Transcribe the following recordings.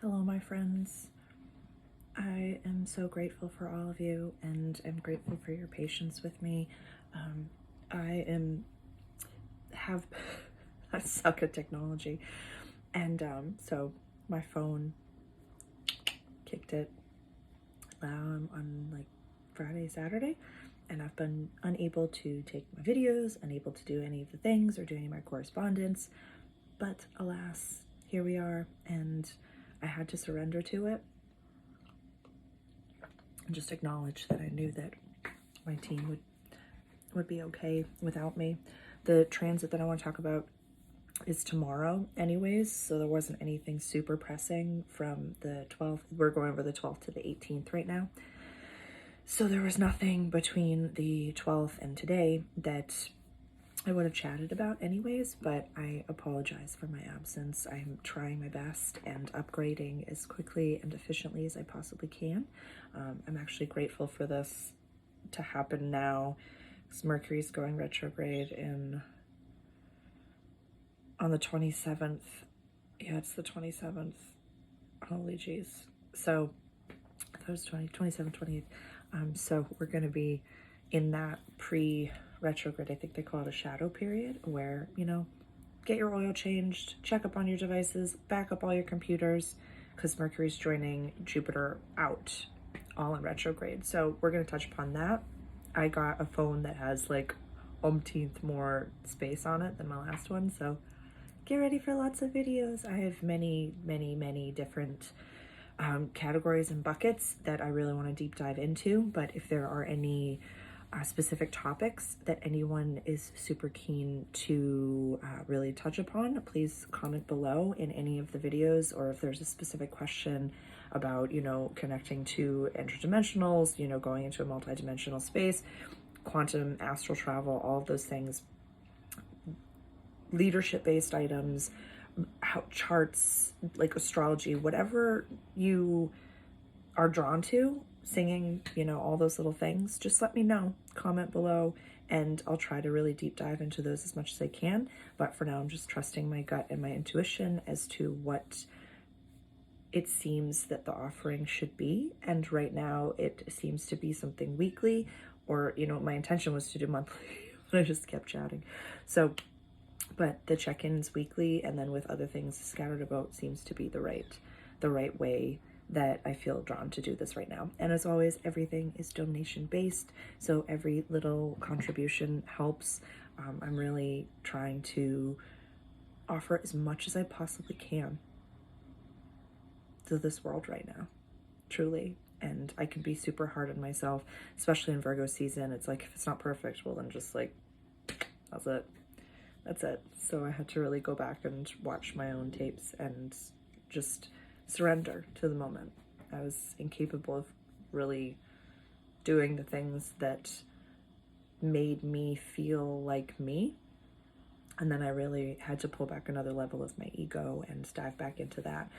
Hello, my friends. I am so grateful for all of you, and I'm grateful for your patience with me. I have I suck at technology, and so my phone kicked it on like Friday, Saturday, and I've been unable to take my videos, unable to do any of the things or do any of my correspondence. But alas, here we are, and I had to surrender to it and just acknowledge that I knew that my team would be okay without me. The transit that I want to talk about is tomorrow anyways, so there wasn't anything super pressing from the 12th. We're going over the 12th to the 18th right now. So there was nothing between the 12th and today that I would have chatted about anyways, but I apologize for my absence. I'm trying my best and upgrading as quickly and efficiently as I possibly can. I'm actually grateful for this to happen now, because Mercury's going retrograde on the 27th. Yeah, it's the 27th. Holy jeez. So that was 27th, 28th. So we're going to be in that pre-retrograde, I think they call it a shadow period, where, get your oil changed, check up on your devices, back up all your computers, because Mercury's joining Jupiter out, all in retrograde. So we're going to touch upon that. I got a phone that has like umpteenth more space on it than my last one, so get ready for lots of videos. I have many, many, many different categories and buckets that I really want to deep dive into, but if there are any specific topics that anyone is super keen to really touch upon, please comment below in any of the videos, or if there's a specific question about, connecting to interdimensionals, going into a multidimensional space, quantum, astral travel, all of those things, leadership-based items, how charts, like astrology, whatever you are drawn to, singing, all those little things, just let me know, comment below, and I'll try to really deep dive into those as much as I can. But for now, I'm just trusting my gut and my intuition as to what it seems that the offering should be. And right now it seems to be something weekly, or, my intention was to do monthly, but I just kept chatting. So, but the check-ins weekly, and then with other things scattered about, seems to be the right way that I feel drawn to do this right now. And as always, everything is donation based, so every little contribution helps. I'm really trying to offer as much as I possibly can to this world right now, truly. And I can be super hard on myself, especially in Virgo season. It's like, if it's not perfect, well then just like, that's it. So I had to really go back and watch my own tapes and just surrender to the moment. I was incapable of really doing the things that made me feel like me. And then I really had to pull back another level of my ego and dive back into that.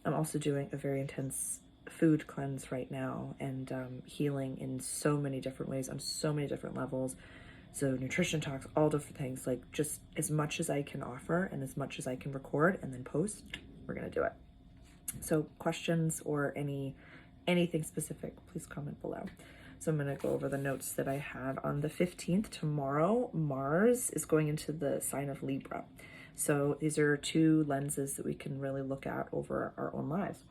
I'm also doing a very intense food cleanse right now, and healing in so many different ways on so many different levels. So nutrition talks, all different things, like just as much as I can offer and as much as I can record and then post, we're gonna do it. So questions or anything specific, please comment below. So I'm gonna go over the notes that I had on the 15th. Tomorrow, Mars is going into the sign of Libra. So these are two lenses that we can really look at over our own lives.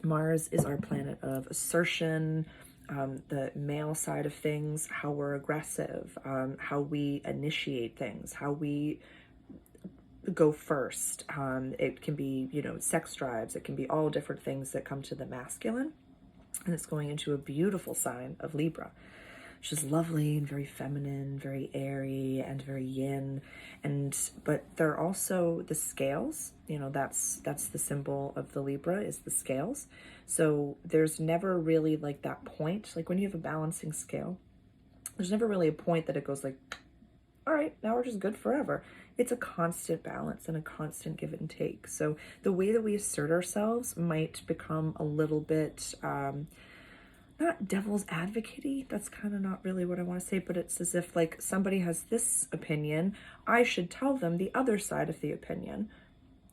Mars is our planet of assertion, the male side of things, how we're aggressive, how we initiate things, how we go first. It can be, sex drives. It can be all different things that come to the masculine. And it's going into a beautiful sign of Libra, which is lovely and very feminine, very airy and very yin. But they're also the scales, that's the symbol of the Libra, is the scales. So there's never really like that point, like when you have a balancing scale, there's never really a point that it goes like, all right, now we're just good forever. It's a constant balance and a constant give and take. So the way that we assert ourselves might become a little bit, not devil's advocate-y, that's kind of not really what I want to say, but it's as if like somebody has this opinion, I should tell them the other side of the opinion.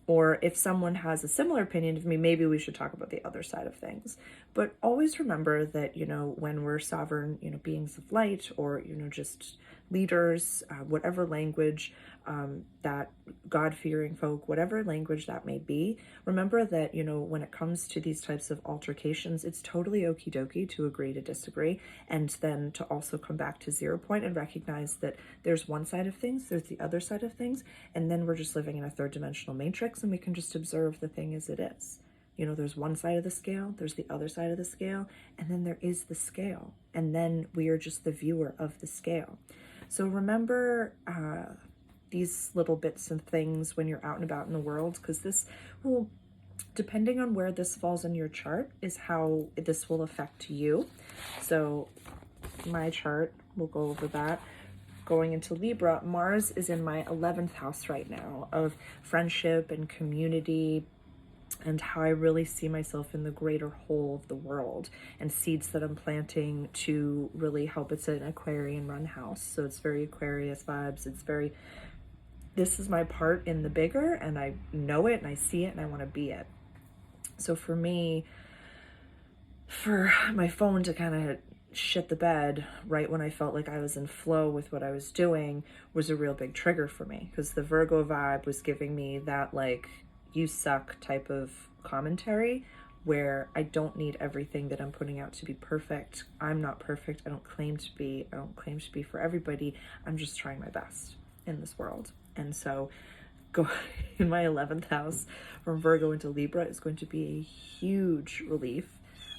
Or if someone has a similar opinion of me, maybe we should talk about the other side of things. But always remember that, when we're sovereign, beings of light, or, just leaders, whatever language, that God-fearing folk, whatever language that may be, remember that, when it comes to these types of altercations, it's totally okie dokie to agree to disagree, and then to also come back to 0 point and recognize that there's one side of things, there's the other side of things, and then we're just living in a third dimensional matrix, and we can just observe the thing as it is. There's one side of the scale, there's the other side of the scale, and then there is the scale, and then we are just the viewer of the scale. So remember these little bits and things when you're out and about in the world, because this will, depending on where this falls in your chart, is how this will affect you. So my chart, we'll go over that. Going into Libra, Mars is in my 11th house right now of friendship and community, and how I really see myself in the greater whole of the world, and seeds that I'm planting to really help. It's an Aquarian run house, so it's very Aquarius vibes. It's very, this is my part in the bigger, and I know it and I see it and I want to be it. So for me, for my phone to kind of shit the bed right when I felt like I was in flow with what I was doing was a real big trigger for me, because the Virgo vibe was giving me that like, you suck type of commentary, where I don't need everything that I'm putting out to be perfect. I'm not perfect. I don't claim to be. I don't claim to be for everybody. I'm just trying my best in this world. And so go in my 11th house from Virgo into Libra is going to be a huge relief,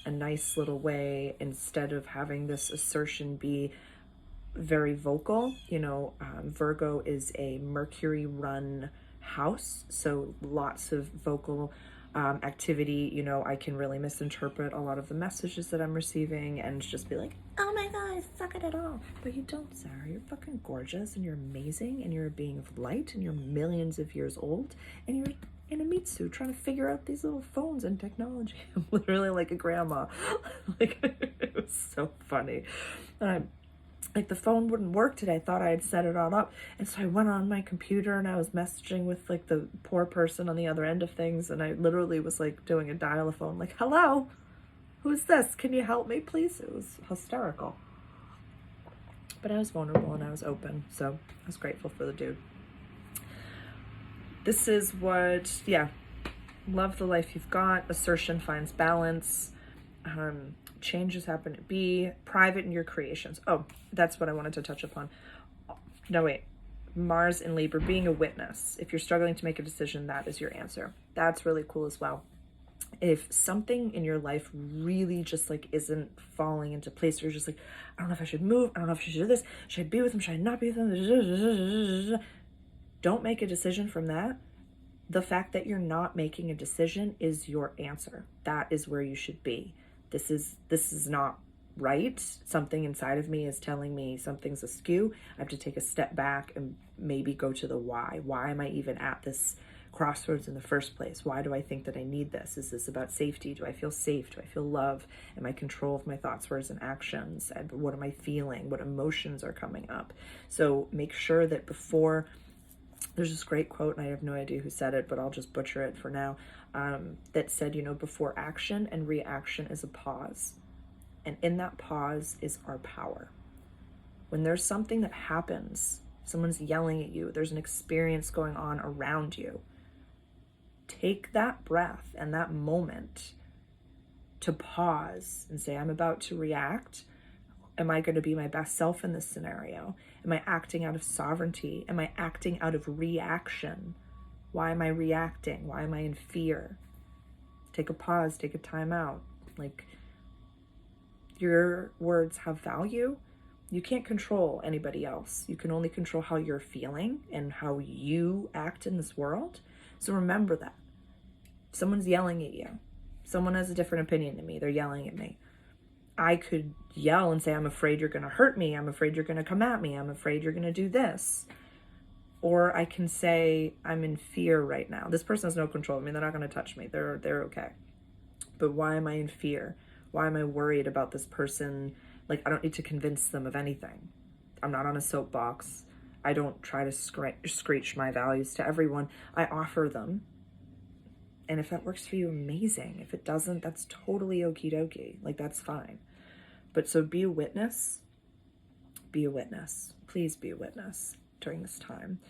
a nice little way, instead of having this assertion be very vocal. Virgo is a Mercury run house, so lots of vocal activity. I can really misinterpret a lot of the messages that I'm receiving and just be like, oh my god, I suck at it all. But you don't, Sarah. You're fucking gorgeous, and you're amazing, and you're a being of light, and you're millions of years old, and you're in a meat suit trying to figure out these little phones and technology. I'm literally like a grandma. Like, it was so funny. Like, the phone wouldn't work today. I thought I had set it all up. And so I went on my computer and I was messaging with like the poor person on the other end of things. And I literally was like doing a dial-a-phone, like, hello, who's this? Can you help me, please? It was hysterical. But I was vulnerable and I was open. So I was grateful for the dude. This is what, love the life you've got. Assertion finds balance. Changes happen to be private in your creations. Oh, that's what I wanted to touch upon. No, wait. Mars in Libra, being a witness. If you're struggling to make a decision, that is your answer. That's really cool as well. If something in your life really just like isn't falling into place, or you're just like, I don't know if I should move. I don't know if I should do this. Should I be with him? Should I not be with him? Don't make a decision from that. The fact that you're not making a decision is your answer. That is where you should be. This is not right. Something inside of me is telling me something's askew. I have to take a step back and maybe go to the why. Why am I even at this crossroads in the first place? Why do I think that I need this? Is this about safety? Do I feel safe? Do I feel love? Am I in control of my thoughts, words, and actions? And what am I feeling? What emotions are coming up? So make sure that before, there's this great quote, and I have no idea who said it, but I'll just butcher it for now, that said, before action and reaction is a pause. And in that pause is our power. When there's something that happens, someone's yelling at you, there's an experience going on around you, take that breath and that moment to pause and say, I'm about to react. Am I going to be my best self in this scenario? Am I acting out of sovereignty? Am I acting out of reaction? Why am I reacting? Why am I in fear? Take a pause, take a time out. Like, your words have value. You can't control anybody else. You can only control how you're feeling and how you act in this world. So remember that. If someone's yelling at you, someone has a different opinion than me, they're yelling at me, I could yell and say, I'm afraid you're going to hurt me. I'm afraid you're going to come at me. I'm afraid you're going to do this. Or I can say, I'm in fear right now. This person has no control of me. They're not going to touch me. They're okay. But why am I in fear? Why am I worried about this person? Like, I don't need to convince them of anything. I'm not on a soapbox. I don't try to screech my values to everyone. I offer them And if that works for you, amazing. If it doesn't, that's totally okie dokie. Like, that's fine. But so be a witness. Be a witness. Please be a witness during this time.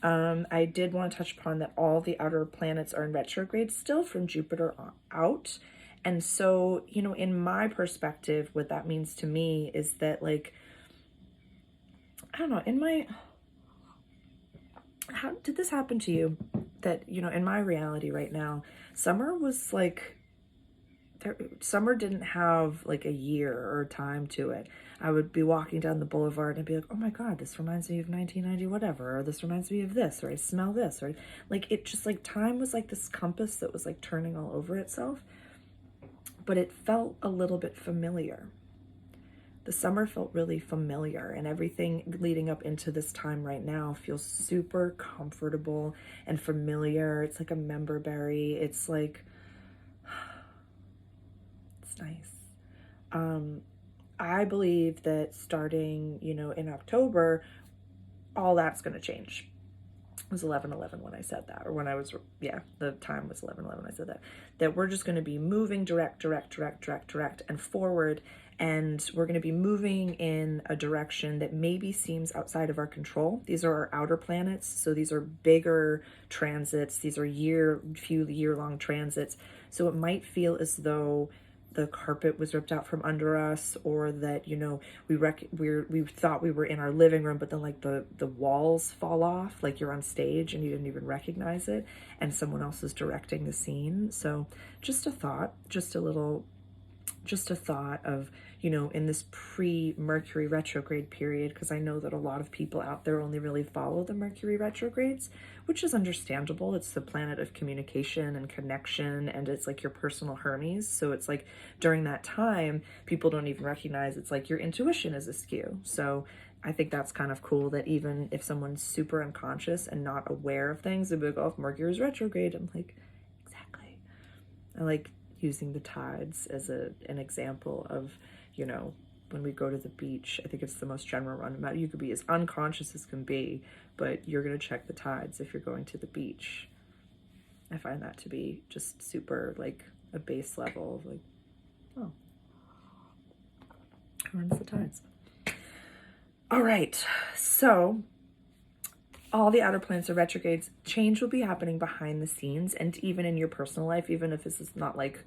I did want to touch upon that all the outer planets are in retrograde still from Jupiter out. And so, you know, in my perspective, what that means to me is that, like, I don't know, how did this happen to you? That, you know, in my reality right now, summer was like, summer didn't have like a year or time to it. I would be walking down the boulevard and be like, oh my God, this reminds me of 1990, whatever, or this reminds me of this, or I smell this, or like, it just like, time was like this compass that was like turning all over itself, but it felt a little bit familiar. The summer felt really familiar, and everything leading up into this time right now feels super comfortable and familiar. It's like a member berry. It's like, it's nice. I believe that starting, you know, in October, all that's going to change. It was 11/11 when I said that, or when I was, yeah, the time was 11/11 when I said that we're just going to be moving direct, and forward, and we're going to be moving in a direction that maybe seems outside of our control. These are our outer planets, so these are bigger transits. These are few year-long transits, so it might feel as though the carpet was ripped out from under us, or that, you know, we thought we were in our living room, but then like the walls fall off, like you're on stage and you didn't even recognize it, and someone else is directing the scene. So just a thought, just a thought of, you know, in this pre-Mercury retrograde period, because I know that a lot of people out there only really follow the Mercury retrogrades, which is understandable. It's the planet of communication and connection, and it's like your personal Hermes. So it's like during that time, people don't even recognize, it's like your intuition is askew. So I think that's kind of cool that even if someone's super unconscious and not aware of things, they'll be like, oh, Mercury's retrograde. I'm like, exactly. I like using the tides as an example of, you know, when we go to the beach. I think it's the most general roundabout. You could be as unconscious as can be, but you're going to check the tides if you're going to the beach. I find that to be just super, like, a base level of like, oh, who runs the tides? All right, so all the outer planets are retrogrades. Change will be happening behind the scenes, and even in your personal life, even if this is not like,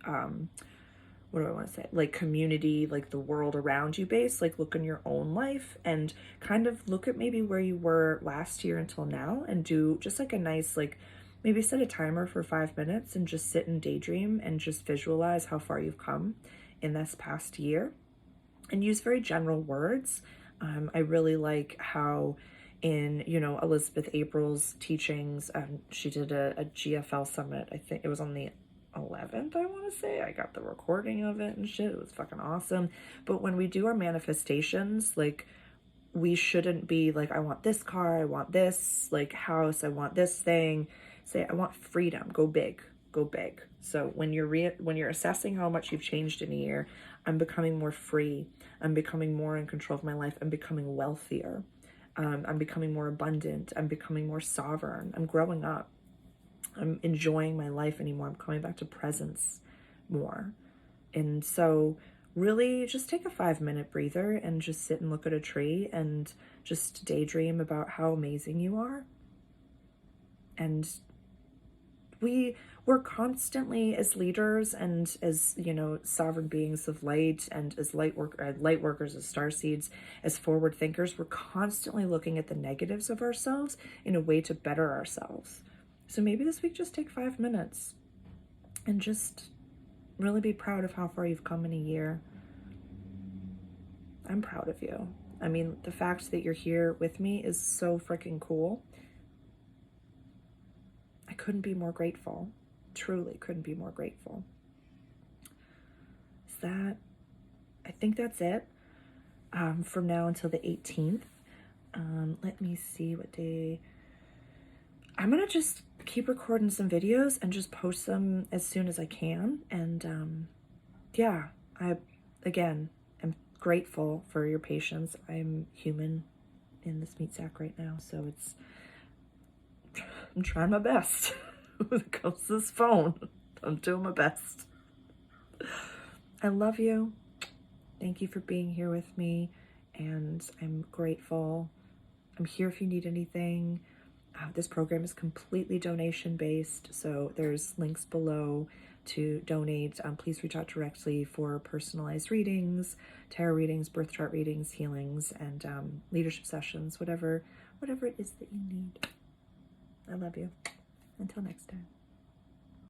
what do I want to say? Like community, like the world around you based, like look in your own life and kind of look at maybe where you were last year until now, and do just like a nice, like maybe set a timer for 5 minutes and just sit and daydream and just visualize how far you've come in this past year, and use very general words. I really like how in, you know, Elizabeth April's teachings, she did a GFL summit. I think it was on the 11th, I want to say. I got the recording of it and shit. It was fucking awesome. But when we do our manifestations, like, we shouldn't be like, I want this car, I want this, like, house, I want this thing. Say, I want freedom. Go big. Go big. So when you're assessing how much you've changed in a year, I'm becoming more free. I'm becoming more in control of my life. I'm becoming wealthier. I'm becoming more abundant. I'm becoming more sovereign. I'm growing up. I'm enjoying my life anymore. I'm coming back to presence more. And so really just take a 5-minute breather and just sit and look at a tree and just daydream about how amazing you are. And we're constantly, as leaders and as, you know, sovereign beings of light, and as light workers, as starseeds, as forward thinkers, we're constantly looking at the negatives of ourselves in a way to better ourselves. So maybe this week just take 5 minutes and just really be proud of how far you've come in a year. I'm proud of you. I mean, the fact that you're here with me is so freaking cool. I couldn't be more grateful. Truly couldn't be more grateful. I think that's it from now until the 18th. Let me see what day. I'm going to just keep recording some videos and just post them as soon as I can. And yeah, again, I'm grateful for your patience. I'm human in this meat sack right now, so I'm trying my best when it comes to this phone. I'm doing my best. I love you. Thank you for being here with me, and I'm grateful. I'm here if you need anything. This program is completely donation based, so there's links below to donate. Please reach out directly for personalized readings, tarot readings, birth chart readings, healings, and leadership sessions, whatever it is that you need. I love you. Until next time.